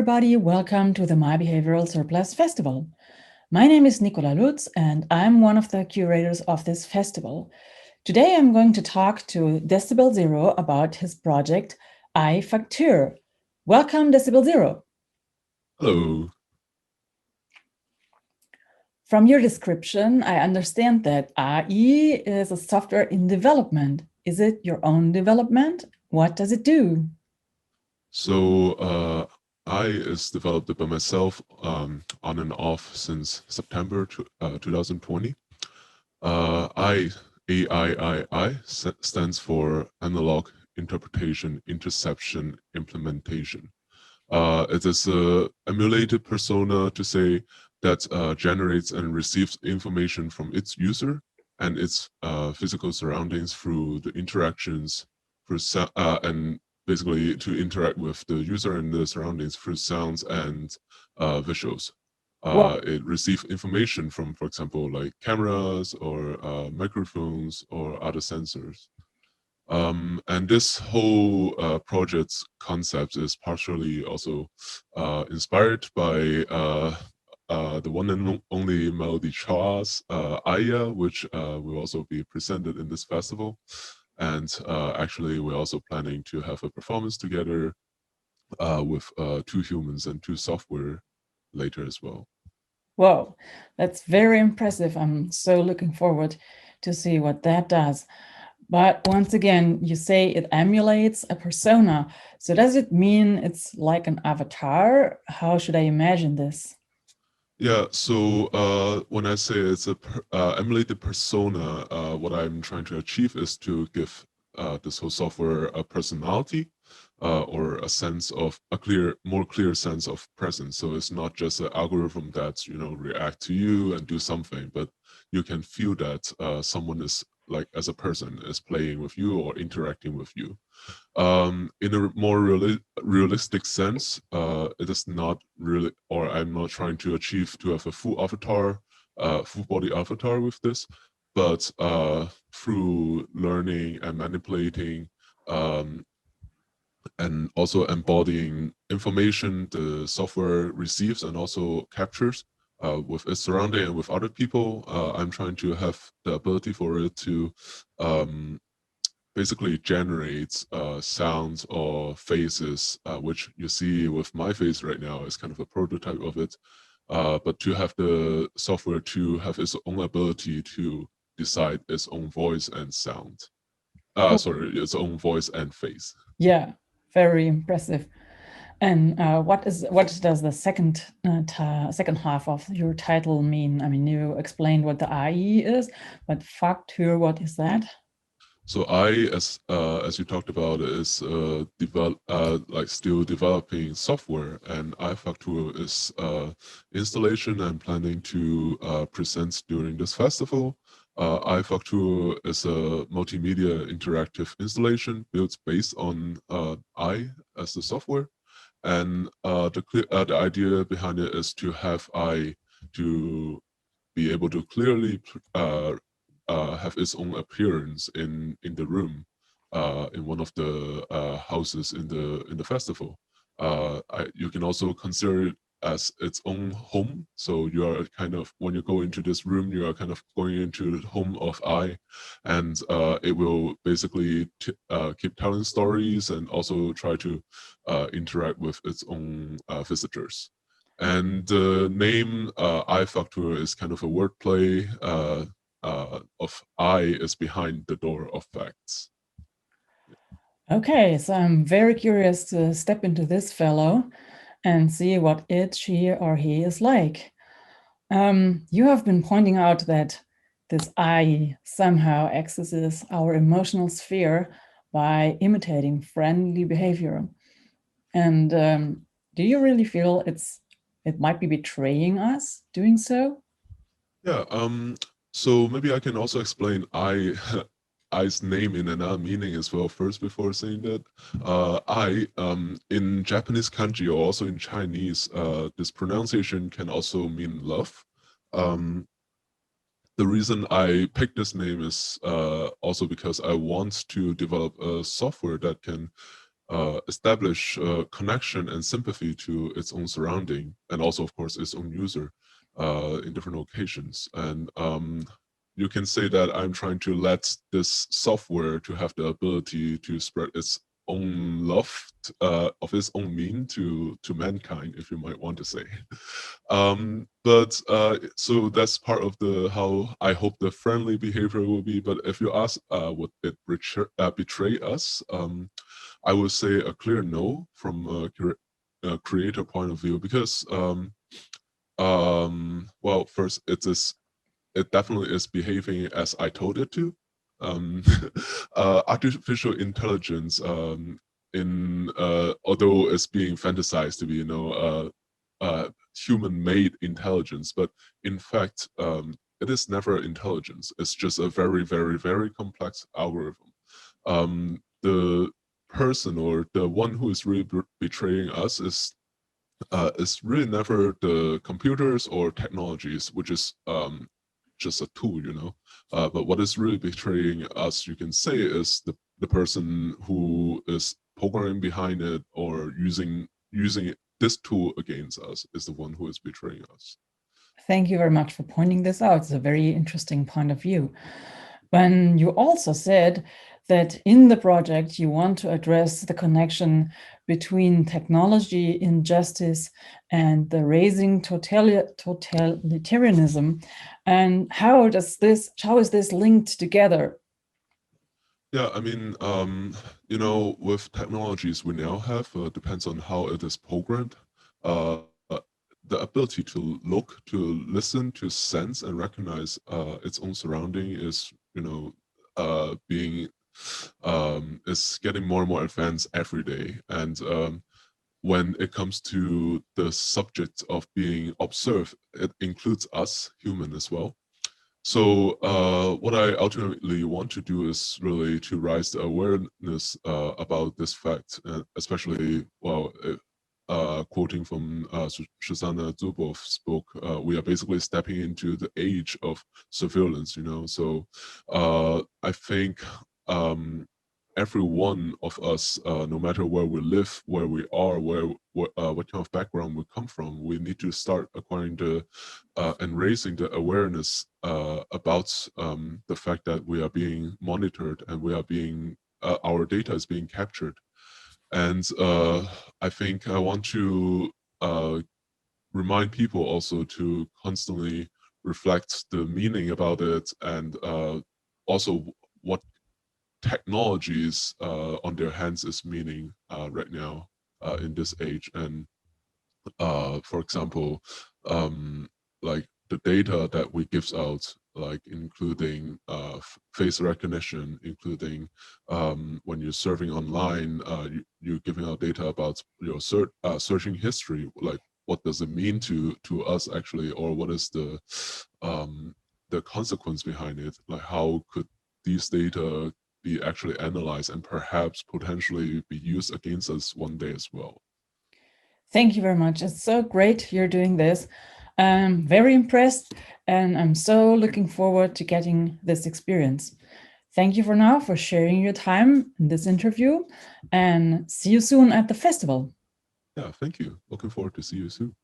everybody, welcome to the My Behavioral Surplus Festival. My name is Nikola Lutz and I'm one of the curators of this festival. Today I'm going to talk to db0 about his project Aiii. Welcome, db0. Hello. From your description, I understand that Aiii is a software in development. Is it your own development? What does it do? So Aiii is developed by myself on and off since September 2020. AIII stands for Analog Interpretation Interception Implementation. It is an emulated persona to say that generates and receives information from its user and its physical surroundings through the interactions and basically to interact with the user and the surroundings through sounds and visuals. It receives information from, for example, like cameras or microphones or other sensors. And this whole project's concept is partially also inspired by the one and only Melody Cha's Aiii, which will also be presented in this festival. And actually, we're also planning to have a performance together with 2 humans and 2 software later as well. Whoa, that's very impressive. I'm so looking forward to see what that does. But once again, you say it emulates a persona. So does it mean it's like an avatar? How should I imagine this? Yeah, so when I say it's a emulated persona, what I'm trying to achieve is to give this whole software a personality or a sense of more clear sense of presence. So it's not just an algorithm that react to you and do something, but you can feel that someone is like as a person is playing with you or interacting with you. In a more realistic sense, it is not really, or I'm not trying to achieve to have a full avatar, full body avatar with this, but through learning and manipulating and also embodying information the software receives and also captures with its surrounding and with other people, I'm trying to have the ability for it to basically generates sounds or faces, which you see with my face right now is kind of a prototype of it. But to have the software to have its own ability to decide its own voice and sound. Sorry, its own voice and face. Yeah, very impressive. And what does the second half of your title mean? I mean, you explained what the Aiii is, but Faktur, what is that? So Aiii, as you talked about, is still developing software, and Aiii is installation I'm planning to present during this festival. Aiii is a multimedia interactive installation built based on Aiii as the software, and the idea behind it is to have Aiii to be able to clearly have its own appearance in the room in one of the houses in the festival. You can also consider it as its own home. So you are kind of, when you go into this room, you are kind of going into the home of Aiii, and it will basically keep telling stories and also try to interact with its own visitors. And the name Aiii is kind of a wordplay of I is behind the door of facts. Okay, so I'm very curious to step into this fellow and see what it, she, or he is like. You have been pointing out that this I somehow accesses our emotional sphere by imitating friendly behavior. And do you really feel it might be betraying us doing so? Yeah, so maybe I can also explain I's name in another meaning as well first before saying that. I, in Japanese kanji or also in Chinese, this pronunciation can also mean love. The reason I picked this name is also because I want to develop a software that can establish connection and sympathy to its own surrounding, and also, of course, its own user in different occasions. And you can say that I'm trying to let this software to have the ability to spread its own love of its own mean to mankind, if you might want to say. So that's part of the how I hope the friendly behavior will be. But if you ask would it betray us, I would say a clear no from a creator point of view, because well, first, it definitely is behaving as I told it to. Artificial intelligence, although it's being fantasized to be, human-made intelligence, but in fact, it is never intelligence. It's just a very, very, very complex algorithm. The person or the one who is really betraying us is really never the computers or technologies, which is just a tool, but what is really betraying us, you can say, is the person who is programming behind it or using this tool against us is the one who is betraying us. Thank you very much for pointing this out. It's a very interesting point of view. When you also said that in the project you want to address the connection between technology, injustice, and the rising totalitarianism, and how is this linked together? Yeah, I mean, with technologies we now have, depends on how it is programmed. The ability to look, to listen, to sense and recognize its own surrounding is, is getting more and more advanced every day. And when it comes to the subject of being observed, it includes us, human, as well. So what I ultimately want to do is really to raise the awareness about this fact, especially, quoting from Shoshana Zuboff's book, we are basically stepping into the age of surveillance, So I think every one of us, no matter where we live, where we are, what kind of background we come from, we need to start acquiring and raising the awareness about the fact that we are being monitored and we are being our data is being captured. And I think I want to remind people also to constantly reflect the meaning about it, and also what technologies on their hands is meaning right now in this age. And for example, like the data that we give out, like including face recognition, including when you're surfing online, you're giving out data about your searching history, like what does it mean to us actually, or what is the consequence behind it? Like how could these data be actually analyzed and perhaps potentially be used against us one day as well? Thank you very much. It's so great you're doing this. I'm very impressed, and I'm so looking forward to getting this experience. Thank you for now for sharing your time in this interview, and see you soon at the festival. Yeah, thank you. Looking forward to see you soon.